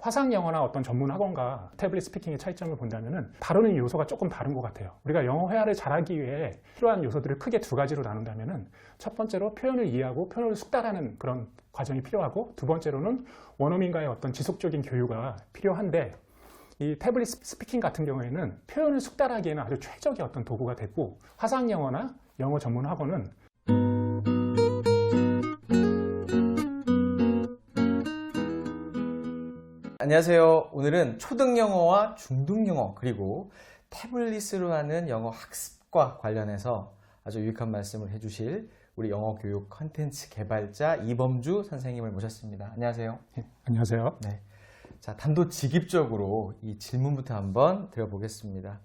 화상 영어나 어떤 전문 학원과 태블릿 스피킹의 차이점을 본다면은 다루는 요소가 조금 다른 것 같아요. 우리가 영어 회화를 잘하기 위해 필요한 요소들을 크게 두 가지로 나눈다면은 첫 번째로 표현을 이해하고 표현을 숙달하는 그런 과정이 필요하고, 두 번째로는 원어민과의 어떤 지속적인 교류가 필요한데, 이 태블릿 스피킹 같은 경우에는 표현을 숙달하기에는 아주 최적의 어떤 도구가 됐고, 화상 영어나 영어 전문 학원은 안녕하세요. 오늘은 초등영어와 중등영어 그리고 태블릿으로 하는 영어 학습과 관련해서 아주 유익한 말씀을 해주실 우리 영어 교육 컨텐츠 개발자 이범주 선생님을 모셨습니다. 안녕하세요. 네, 안녕하세요. 네. 자, 단도직입적으로 이 질문부터 한번 드려보겠습니다.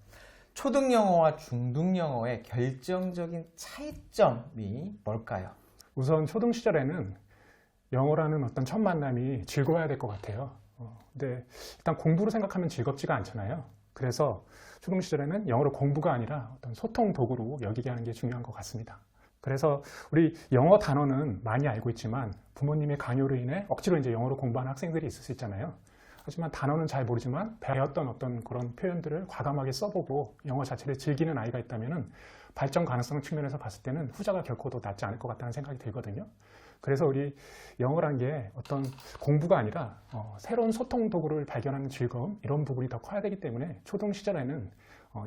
초등영어와 중등영어의 결정적인 차이점이 뭘까요? 우선 초등 시절에는 영어라는 어떤 첫 만남이 즐거워야 될 것 같아요. 근데 일단 공부로 생각하면 즐겁지가 않잖아요. 그래서 초등 시절에는 영어를 공부가 아니라 어떤 소통 도구로 여기게 하는 게 중요한 것 같습니다. 그래서 우리 영어 단어는 많이 알고 있지만 부모님의 강요로 인해 억지로 이제 영어를 공부하는 학생들이 있을 수 있잖아요. 하지만 단어는 잘 모르지만 배웠던 어떤 그런 표현들을 과감하게 써보고 영어 자체를 즐기는 아이가 있다면은 발전 가능성 측면에서 봤을 때는 후자가 결코 더 낫지 않을 것 같다는 생각이 들거든요. 그래서 우리 영어란 게 어떤 공부가 아니라 새로운 소통 도구를 발견하는 즐거움, 이런 부분이 더 커야 되기 때문에 초등 시절에는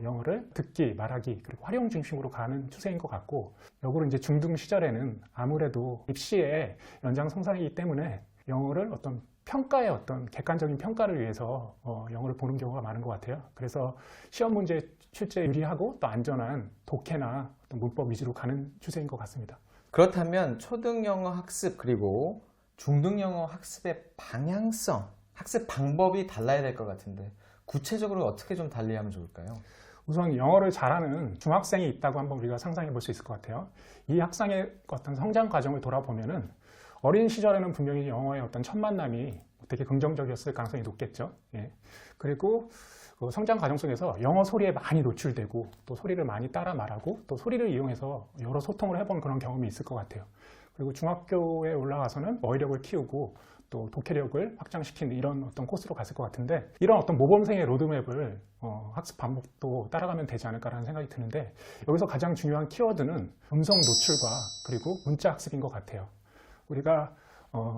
영어를 듣기, 말하기, 그리고 활용 중심으로 가는 추세인 것 같고, 역으로 이제 중등 시절에는 아무래도 입시의 연장선상이기 때문에 영어를 어떤 평가의 어떤 객관적인 평가를 위해서 영어를 보는 경우가 많은 것 같아요. 그래서 시험 문제 출제 유리하고 또 안전한 독해나 어떤 문법 위주로 가는 추세인 것 같습니다. 그렇다면 초등영어 학습 그리고 중등영어 학습의 방향성, 학습 방법이 달라야 될 것 같은데 구체적으로 어떻게 좀 달리하면 좋을까요? 우선 영어를 잘하는 중학생이 있다고 한번 우리가 상상해 볼 수 있을 것 같아요. 이 학생의 어떤 성장 과정을 돌아보면은 어린 시절에는 분명히 영어의 어떤 첫 만남이 되게 긍정적이었을 가능성이 높겠죠. 예. 그리고 그 성장 과정 속에서 영어 소리에 많이 노출되고 또 소리를 많이 따라 말하고 또 소리를 이용해서 여러 소통을 해본 그런 경험이 있을 것 같아요. 그리고 중학교에 올라가서는 어휘력을 키우고 또 독해력을 확장시키는 이런 어떤 코스로 갔을 것 같은데, 이런 어떤 모범생의 로드맵을 학습 방법도 따라가면 되지 않을까라는 생각이 드는데, 여기서 가장 중요한 키워드는 음성 노출과 그리고 문자 학습인 것 같아요. 우리가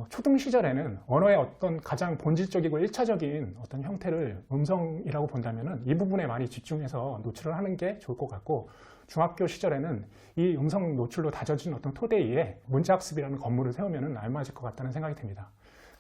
초등 시절에는 언어의 어떤 가장 본질적이고 1차적인 어떤 형태를 음성이라고 본다면은 이 부분에 많이 집중해서 노출을 하는 게 좋을 것 같고, 중학교 시절에는 이 음성 노출로 다져진 어떤 토대 위에 문자학습이라는 건물을 세우면은 알맞을 것 같다는 생각이 듭니다.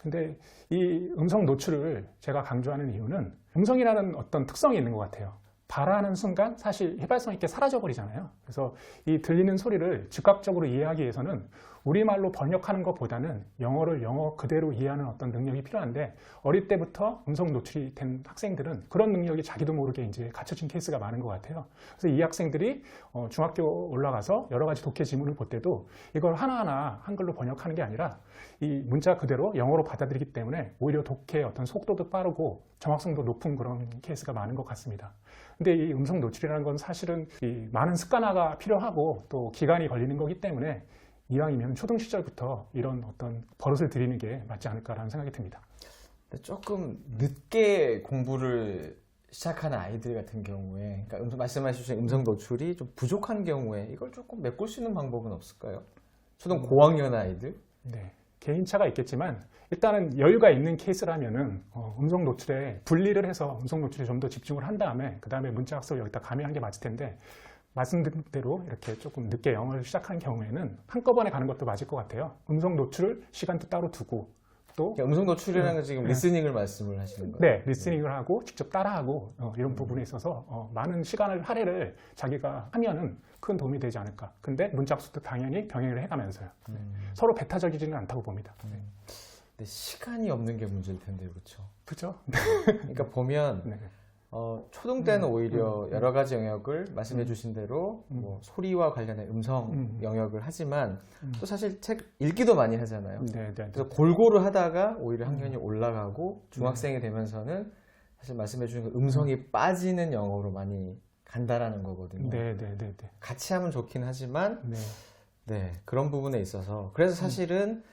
근데 이 음성 노출을 제가 강조하는 이유는 음성이라는 어떤 특성이 있는 것 같아요. 발하는 순간 사실 휘발성 있게 사라져 버리잖아요. 그래서 이 들리는 소리를 즉각적으로 이해하기 위해서는 우리말로 번역하는 것보다는 영어를 영어 그대로 이해하는 어떤 능력이 필요한데, 어릴 때부터 음성 노출이 된 학생들은 그런 능력이 자기도 모르게 이제 갖춰진 케이스가 많은 것 같아요. 그래서 이 학생들이 중학교 올라가서 여러 가지 독해 지문을 볼 때도 이걸 하나하나 한글로 번역하는 게 아니라 이 문자 그대로 영어로 받아들이기 때문에 오히려 독해의 어떤 속도도 빠르고 정확성도 높은 그런 케이스가 많은 것 같습니다. 근데 이 음성 노출이라는 건 사실은 이 많은 습관화가 필요하고 또 기간이 걸리는 거기 때문에 이왕이면 초등 시절부터 이런 어떤 버릇을 들이는 게 맞지 않을까라는 생각이 듭니다. 조금 늦게 공부를 시작하는 아이들 같은 경우에, 그러니까 말씀하신 음성 노출이 좀 부족한 경우에 이걸 조금 메꿀 수 있는 방법은 없을까요? 초등 고학년 아이들? 네, 개인차가 있겠지만 일단은 여유가 있는 케이스라면은 음성 노출에 분리를 해서 음성 노출에 좀 더 집중을 한 다음에 그 다음에 문자 학습을 여기다 가미하는 게 맞을 텐데, 말씀드린 대로 이렇게 조금 늦게 영어를 시작하는 경우에는 한꺼번에 가는 것도 맞을 것 같아요. 음성 노출을 시간도 따로 두고 또 그러니까 음성 노출이라는 건 지금 리스닝을 말씀을 하시는 거예요? 네, 리스닝을 하고 직접 따라하고 이런 부분에 있어서 많은 시간을 할애를 자기가 하면은 큰 도움이 되지 않을까. 근데 문자 학습도 당연히 병행을 해가면서요. 서로 배타적이지는 않다고 봅니다. 근데 시간이 없는 게 문제일 텐데, 그렇죠? 그렇죠? 그러니까 보면 네. 초등 때는 오히려 여러 가지 영역을 말씀해 주신 대로 뭐 소리와 관련된 음성 영역을 하지만 또 사실 책 읽기도 많이 하잖아요. 네, 네, 그래서 골고루 하다가 오히려 학년이 올라가고 중학생이 되면서는 사실 말씀해 주신 그 음성이 빠지는 영어로 많이 간다라는 거거든요. 네, 네, 네, 네. 같이 하면 좋긴 하지만 네. 네, 그런 부분에 있어서 그래서 사실은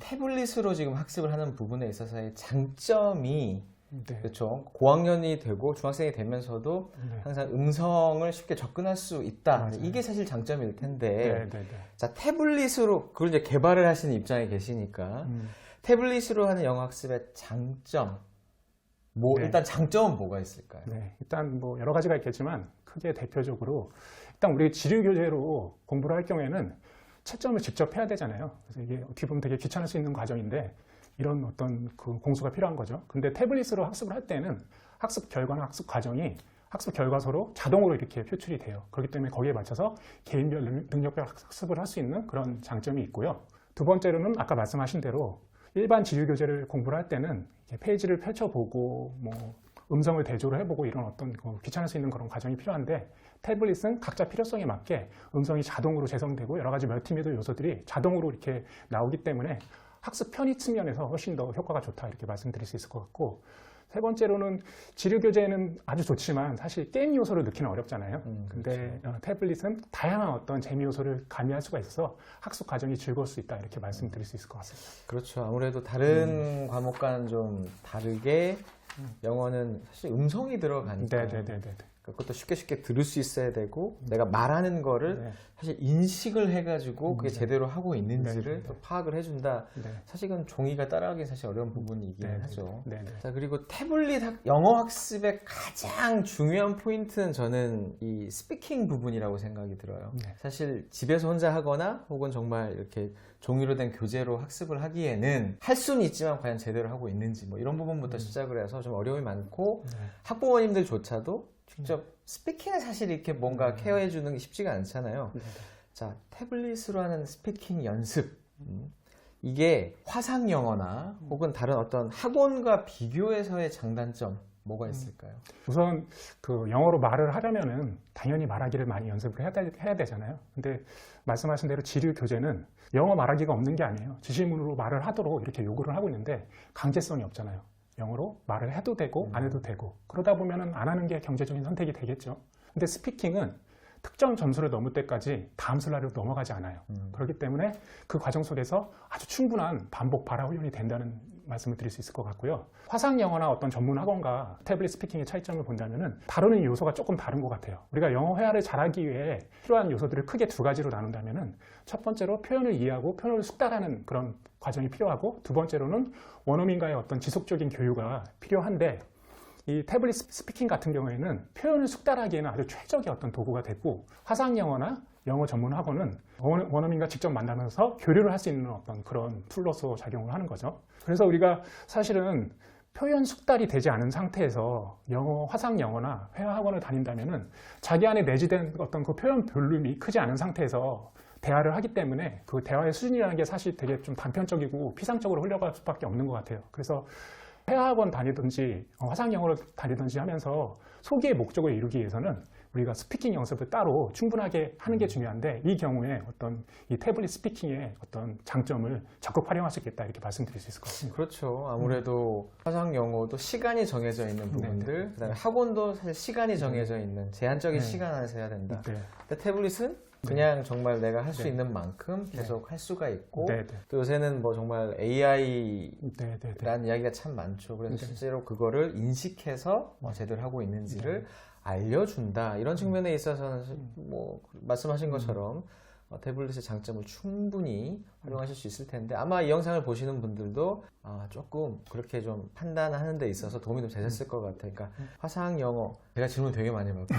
태블릿으로 지금 학습을 하는 부분에 있어서의 장점이 네. 그렇죠. 고학년이 되고 중학생이 되면서도 네. 항상 음성을 쉽게 접근할 수 있다. 맞아요. 이게 사실 장점일 네, 텐데 네, 네. 자, 태블릿으로 그걸 이제 개발을 하시는 입장에 계시니까 태블릿으로 하는 영어 학습의 장점 네. 일단 장점은 뭐가 있을까요? 네, 일단 뭐 여러 가지가 있겠지만 크게 대표적으로 일단 우리 지류 교재로 공부를 할 경우에는 채점을 직접 해야 되잖아요. 그래서 이게 어떻게 보면 되게 귀찮을 수 있는 과정인데 이런 어떤 그 공수가 필요한 거죠. 근데 태블릿으로 학습을 할 때는 학습 결과나 학습 과정이 학습 결과서로 자동으로 이렇게 표출이 돼요. 그렇기 때문에 거기에 맞춰서 개인별 능력별 학습을 할 수 있는 그런 장점이 있고요. 두 번째로는 아까 말씀하신 대로 일반 지류 교재를 공부를 할 때는 이렇게 페이지를 펼쳐보고 뭐 음성을 대조를 해보고 이런 어떤 귀찮을 수 있는 그런 과정이 필요한데 태블릿은 각자 필요성에 맞게 음성이 자동으로 재생되고 여러 가지 멀티미디어 요소들이 자동으로 이렇게 나오기 때문에 학습 편의 측면에서 훨씬 더 효과가 좋다 이렇게 말씀드릴 수 있을 것 같고 세 번째로는 지류 교재는 아주 좋지만 사실 게임 요소를 넣기는 어렵잖아요. 근데 태블릿은 다양한 어떤 재미 요소를 가미할 수가 있어서 학습 과정이 즐거울 수 있다 이렇게 말씀드릴 수 있을 것 같습니다. 그렇죠. 아무래도 다른 과목과는 좀 다르게 영어는 사실 음성이 들어가니까 네네네네. 그것도 쉽게 들을 수 있어야 되고 내가 말하는 거를 네. 사실 인식을 해가지고 그게 네. 제대로 하고 있는지를 네. 또 파악을 해준다. 네. 사실은 종이가 따라가기 사실 어려운 부분이긴 네. 하죠. 네네. 자, 그리고 태블릿 영어 학습의 가장 중요한 포인트는 저는 이 스피킹 부분이라고 생각이 들어요. 네. 사실 집에서 혼자 하거나 혹은 정말 이렇게 종이로 된 교재로 학습을 하기에는 할 수는 있지만 과연 제대로 하고 있는지 뭐 이런 부분부터 시작을 해서 좀 어려움이 많고 학부모님들조차도 직접 스피킹을 사실 이렇게 뭔가 케어해 주는 게 쉽지가 않잖아요. 자, 태블릿으로 하는 스피킹 연습. 이게 화상 영어나 혹은 다른 어떤 학원과 비교해서의 장단점 뭐가 있을까요? 우선 그 영어로 말을 하려면은 당연히 말하기를 많이 연습을 해야 되잖아요. 근데 말씀하신 대로 지류 교재는 영어 말하기가 없는 게 아니에요. 지시문으로 말을 하도록 이렇게 요구를 하고 있는데 강제성이 없잖아요. 영어로 말을 해도 되고 안 해도 되고 그러다 보면은 안 하는 게 경제적인 선택이 되겠죠. 근데 스피킹은 특정 점수를 넘을 때까지 다음 슬라이드로 넘어가지 않아요. 그렇기 때문에 그 과정 속에서 아주 충분한 반복 발화 훈련이 된다는 말씀을 드릴 수 있을 것 같고요. 화상 영어나 어떤 전문 학원과 태블릿 스피킹의 차이점을 본다면은 다루는 요소가 조금 다른 것 같아요. 우리가 영어 회화를 잘하기 위해 필요한 요소들을 크게 두 가지로 나눈다면은 첫 번째로 표현을 이해하고 표현을 숙달하는 그런 과정이 필요하고 두 번째로는 원어민과의 어떤 지속적인 교류가 필요한데 이 태블릿 스피킹 같은 경우에는 표현을 숙달하기에는 아주 최적의 어떤 도구가 됐고 화상 영어나 영어 전문 학원은 원어민과 직접 만나면서 교류를 할 수 있는 어떤 그런 툴로서 작용을 하는 거죠. 그래서 우리가 사실은 표현 숙달이 되지 않은 상태에서 영어, 화상 영어나 회화 학원을 다닌다면은 자기 안에 내재된 어떤 그 표현 볼륨이 크지 않은 상태에서 대화를 하기 때문에 그 대화의 수준이라는 게 사실 되게 좀 단편적이고 피상적으로 흘러갈 수밖에 없는 것 같아요. 그래서 회화학원 다니든지 화상 영어를 다니든지 하면서 소기의 목적을 이루기 위해서는 우리가 스피킹 연습을 따로 충분하게 하는 게 중요한데 이 경우에 어떤 이 태블릿 스피킹의 어떤 장점을 적극 활용할 수 있겠다 이렇게 말씀드릴 수 있을 것 같습니다. 그렇죠. 아무래도 화상 영어도 시간이 정해져 있는 부분들, 그다음에 학원도 사실 시간이 정해져 있는 제한적인 시간 안에서 해야 된다. 근데 태블릿은 그냥 정말 내가 할 수 있는 만큼 계속 할 수가 있고 또 요새는 뭐 정말 AI라는 이야기가 참 많죠. 그래서 실제로 그거를 인식해서 제대로 하고 있는지를 알려준다. 이런 측면에 있어서는 뭐 말씀하신 것처럼 태블릿의 장점을 충분히 활용하실 수 있을 텐데 아마 이 영상을 보시는 분들도 조금 그렇게 좀 판단하는 데 있어서 도움이 좀 되셨을 것 같아요. 그러니까 화상 영어 제가 질문 되게 많이 받거든요.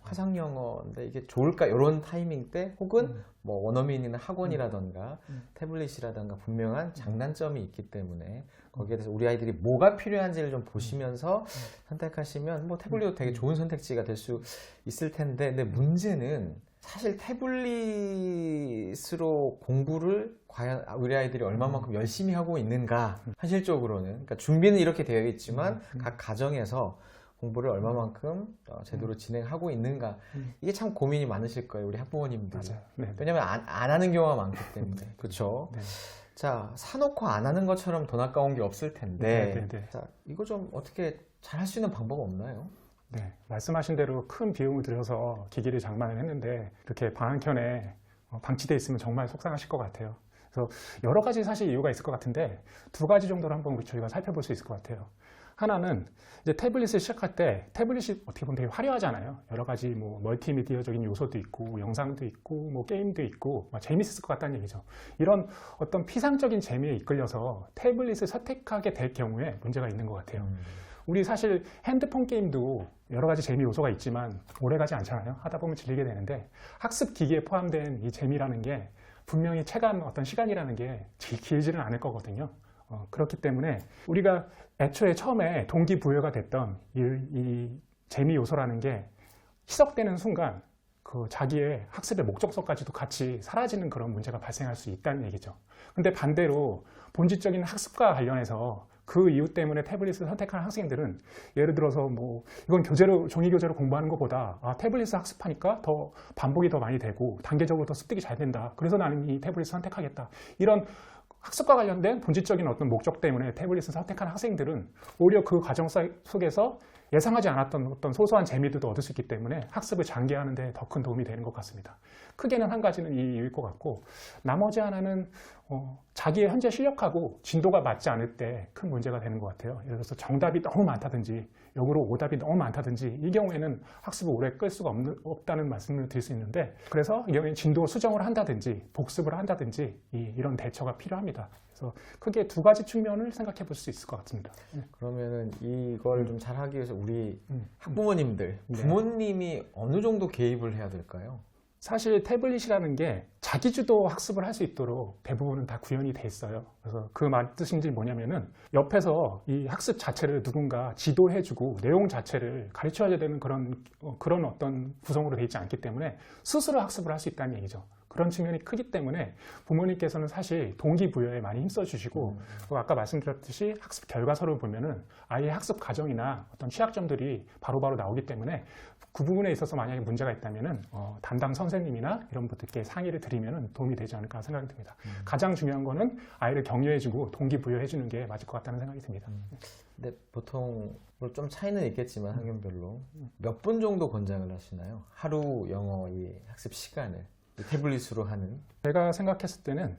화상 영어인데 이게 좋을까? 이런 타이밍 때 혹은 뭐 원어민이나 학원이라던가 태블릿이라던가 분명한 장단점이 있기 때문에 거기에 대해서 우리 아이들이 뭐가 필요한지를 좀 보시면서 선택하시면 뭐 태블릿도 되게 좋은 선택지가 될 수 있을 텐데 근데 문제는 사실 태블릿으로 공부를 과연 우리 아이들이 얼마만큼 열심히 하고 있는가 현실적으로는 그러니까 준비는 이렇게 되어 있지만 각 가정에서 공부를 얼마만큼 제대로 진행하고 있는가 이게 참 고민이 많으실 거예요 우리 학부모님들이. 왜냐면 안 하는 경우가 많기 때문에 그렇죠. 자, 사놓고 안 하는 것처럼 돈 아까운 게 없을 텐데 자, 이거 좀 어떻게 잘 할 수 있는 방법 없나요? 네, 말씀하신 대로 큰 비용을 들여서 기기를 장만을 했는데 이렇게 방 한켠에 방치되어 있으면 정말 속상하실 것 같아요. 그래서 여러 가지 사실 이유가 있을 것 같은데 두 가지 정도를 한번 저희가 살펴볼 수 있을 것 같아요. 하나는 이제 태블릿을 시작할 때 태블릿이 어떻게 보면 되게 화려하잖아요. 여러 가지 뭐 멀티미디어적인 요소도 있고 영상도 있고 뭐 게임도 있고 막 재밌을 것 같다는 얘기죠. 이런 어떤 피상적인 재미에 이끌려서 태블릿을 선택하게 될 경우에 문제가 있는 것 같아요. 우리 사실 핸드폰 게임도 여러 가지 재미 요소가 있지만 오래가지 않잖아요. 하다 보면 질리게 되는데 학습 기기에 포함된 이 재미라는 게 분명히 체감 어떤 시간이라는 게 길지는 않을 거거든요. 그렇기 때문에 우리가 애초에 처음에 동기부여가 됐던 이 재미 요소라는 게 희석되는 순간 그 자기의 학습의 목적성까지도 같이 사라지는 그런 문제가 발생할 수 있다는 얘기죠. 근데 반대로 본질적인 학습과 관련해서 그 이유 때문에 태블릿을 선택하는 학생들은 예를 들어서 뭐 이건 교재로 종이 교재로 공부하는 것보다 태블릿을 학습하니까 더 반복이 더 많이 되고 단계적으로 더 습득이 잘 된다. 그래서 나는 이 태블릿을 선택하겠다. 이런 학습과 관련된 본질적인 어떤 목적 때문에 태블릿을 선택한 학생들은 오히려 그 과정 속에서 예상하지 않았던 어떤 소소한 재미들도 얻을 수 있기 때문에 학습을 장기화하는 데 더 큰 도움이 되는 것 같습니다. 크게는 한 가지는 이 이유일 것 같고 나머지 하나는 자기의 현재 실력하고 진도가 맞지 않을 때 큰 문제가 되는 것 같아요. 예를 들어서 정답이 너무 많다든지 역으로 오답이 너무 많다든지 이 경우에는 학습을 오래 끌 수가 없다는 말씀을 드릴 수 있는데 그래서 이 경우에는 진도 수정을 한다든지 복습을 한다든지 이런 대처가 필요합니다. 그래서 크게 두 가지 측면을 생각해 볼 수 있을 것 같습니다. 그러면은 이걸 좀 잘하기 위해서 우리 학부모님들, 네. 부모님이 어느 정도 개입을 해야 될까요? 사실 태블릿이라는 게 자기주도 학습을 할 수 있도록 대부분은 다 구현이 돼 있어요. 그래서 그 말 뜻인지 뭐냐면은 옆에서 이 학습 자체를 누군가 지도해주고 내용 자체를 가르쳐야 되는 그런 어떤 구성으로 돼 있지 않기 때문에 스스로 학습을 할 수 있다는 얘기죠. 그런 측면이 크기 때문에 부모님께서는 사실 동기부여에 많이 힘써주시고 아까 말씀드렸듯이 학습 결과서를 보면은 아이의 학습 과정이나 어떤 취약점들이 바로바로 나오기 때문에 그 부분에 있어서 만약에 문제가 있다면은 담당 선생님이나 이런 분들께 상의를 드리면은 도움이 되지 않을까 생각이 듭니다. 가장 중요한 거는 아이를 격려해주고 동기부여해주는 게 맞을 것 같다는 생각이 듭니다. 근데 보통 좀 차이는 있겠지만 학년별로 몇 분 정도 권장을 하시나요? 하루 영어 이 학습 시간을 이 태블릿으로 하는? 제가 생각했을 때는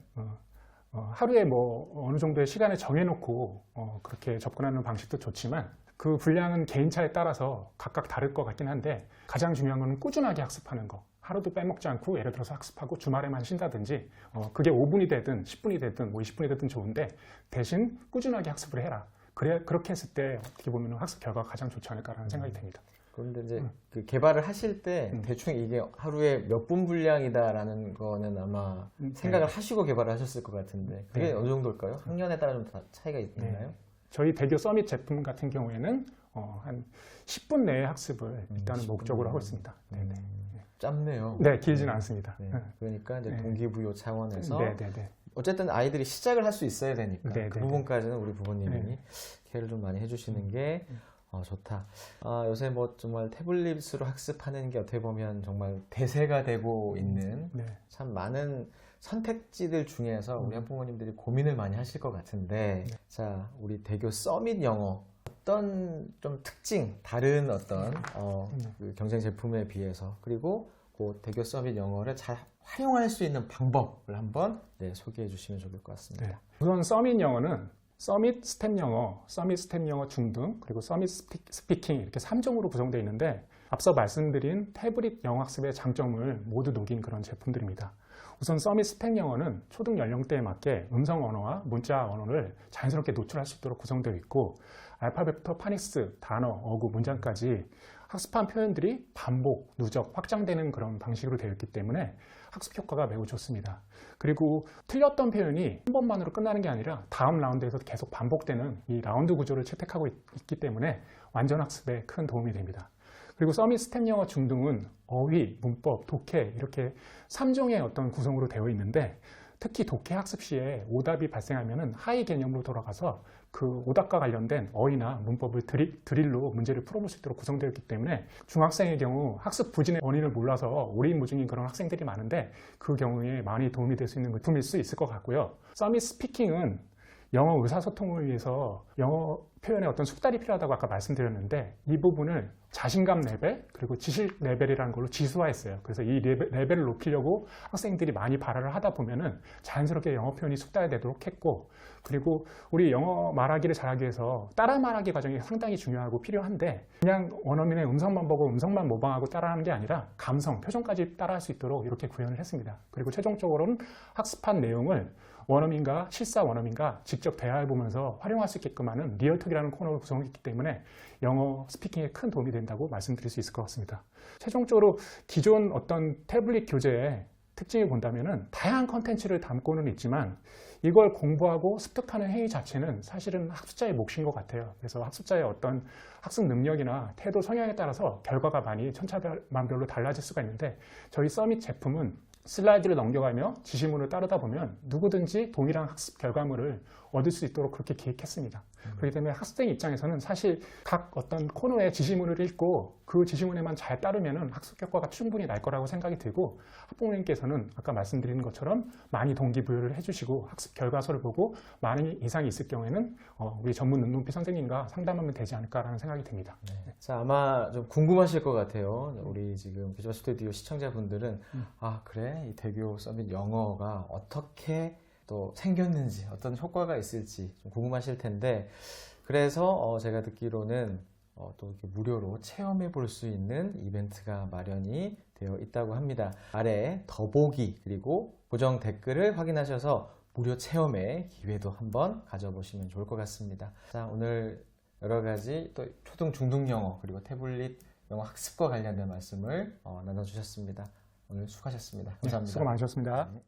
하루에 뭐 어느 정도의 시간을 정해놓고 그렇게 접근하는 방식도 좋지만 그 분량은 개인차에 따라서 각각 다를 것 같긴 한데 가장 중요한 건 꾸준하게 학습하는 거. 하루도 빼먹지 않고 예를 들어서 학습하고 주말에만 쉰다든지 그게 5분이 되든 10분이 되든 뭐 20분이 되든 좋은데 대신 꾸준하게 학습을 해라. 그렇게 했을 때 어떻게 보면 학습 결과가 가장 좋지 않을까라는 생각이 듭니다. 그런데 이제 그 개발을 하실 때 대충 이게 하루에 몇 분 분량이다라는 거는 아마 생각을 하시고 개발을 하셨을 것 같은데 그게 어느 정도일까요? 학년에 따라 좀 차이가 있나요? 저희 대교 서밋 제품 같은 경우에는 한 10분 내에 학습을 일단은 목적으로 하고 있습니다. 네네. 짧네요. 네, 길지는 않습니다. 네. 그러니까 이제 네. 동기부여 차원에서 네네네. 어쨌든 아이들이 시작을 할 수 있어야 되니까 네네네. 그 부분까지는 우리 부모님이 네. 케어를 좀 많이 해주시는 게 좋다. 요새 뭐 정말 태블릿으로 학습하는 게 어떻게 보면 정말 대세가 되고 있는 네. 참 많은 선택지들 중에서 우리 학부모님들이 고민을 많이 하실 것 같은데 자, 우리 대교 서밋 영어 어떤 좀 특징, 다른 어떤 그 경쟁 제품에 비해서 그리고 그 대교 서밋 영어를 잘 활용할 수 있는 방법을 한번 소개해 주시면 좋을 것 같습니다. 네. 우선 서밋 영어는 서밋 스텝 영어, 서밋 스텝 영어 중등, 그리고 서밋 스피킹 이렇게 3종으로 구성되어 있는데 앞서 말씀드린 태블릿 영어 학습의 장점을 모두 녹인 그런 제품들입니다. 우선 서밋 스펙 영어는 초등 연령대에 맞게 음성 언어와 문자 언어를 자연스럽게 노출할 수 있도록 구성되어 있고 알파벳부터 파닉스, 단어, 어구, 문장까지 학습한 표현들이 반복, 누적, 확장되는 그런 방식으로 되어 있기 때문에 학습 효과가 매우 좋습니다. 그리고 틀렸던 표현이 한 번만으로 끝나는 게 아니라 다음 라운드에서 계속 반복되는 이 라운드 구조를 채택하고 있기 때문에 완전 학습에 큰 도움이 됩니다. 그리고 서밋 스텝 영어 중등은 어휘, 문법, 독해 이렇게 3종의 어떤 구성으로 되어 있는데 특히 독해 학습 시에 오답이 발생하면 하이 개념으로 돌아가서 그 오답과 관련된 어휘나 문법을 드릴로 문제를 풀어볼 수 있도록 구성되어 있기 때문에 중학생의 경우 학습 부진의 원인을 몰라서 오리무중인 그런 학생들이 많은데 그 경우에 많이 도움이 될 수 있는 제품일 수 있을 것 같고요. 서밋 스피킹은 영어 의사소통을 위해서 영어 표현에 어떤 숙달이 필요하다고 아까 말씀드렸는데 이 부분을 자신감 레벨 그리고 지식 레벨이라는 걸로 지수화했어요. 그래서 이 레벨을 높이려고 학생들이 많이 발화를 하다 보면은 자연스럽게 영어 표현이 숙달되도록 했고, 그리고 우리 영어 말하기를 잘하기 위해서 따라 말하기 과정이 상당히 중요하고 필요한데 그냥 원어민의 음성만 보고 음성만 모방하고 따라하는 게 아니라 감성, 표정까지 따라할 수 있도록 이렇게 구현을 했습니다. 그리고 최종적으로는 학습한 내용을 원어민과 실사 원어민과 직접 대화해보면서 활용할 수 있게끔 하는 리얼톡이라는 코너를 구성했기 때문에 영어 스피킹에 큰 도움이 된다고 말씀드릴 수 있을 것 같습니다. 최종적으로 기존 어떤 태블릿 교재의 특징을 본다면은 다양한 컨텐츠를 담고는 있지만 이걸 공부하고 습득하는 행위 자체는 사실은 학습자의 몫인 것 같아요. 그래서 학습자의 어떤 학습 능력이나 태도, 성향에 따라서 결과가 많이 천차만별로 달라질 수가 있는데 저희 서밋 제품은 슬라이드를 넘겨가며 지시문을 따르다 보면 누구든지 동일한 학습 결과물을 얻을 수 있도록 그렇게 기획했습니다. 그렇기 때문에 학생 입장에서는 사실 각 어떤 코너의 지시문을 읽고 그 지시문에만 잘 따르면 학습 효과가 충분히 날 거라고 생각이 들고, 학부모님께서는 아까 말씀드린 것처럼 많이 동기부여를 해주시고 학습 결과서를 보고 많은 이상이 있을 경우에는 우리 전문 눈높이 선생님과 상담하면 되지 않을까라는 생각이 듭니다. 네. 자, 아마 좀 궁금하실 것 같아요. 우리 지금 교주와 스튜디오 시청자분들은 아, 그래? 이 대교 서밋 영어가 어떻게 또 생겼는지, 어떤 효과가 있을지 좀 궁금하실 텐데, 그래서 제가 듣기로는 또 이렇게 무료로 체험해 볼 수 있는 이벤트가 마련이 되어 있다고 합니다. 아래 더보기 그리고 고정 댓글을 확인하셔서 무료 체험의 기회도 한번 가져보시면 좋을 것 같습니다. 자, 오늘 여러 가지 또 초등, 중등 영어 그리고 태블릿 영어 학습과 관련된 말씀을 나눠주셨습니다. 오늘 수고하셨습니다. 감사합니다. 수고 많으셨습니다. 네.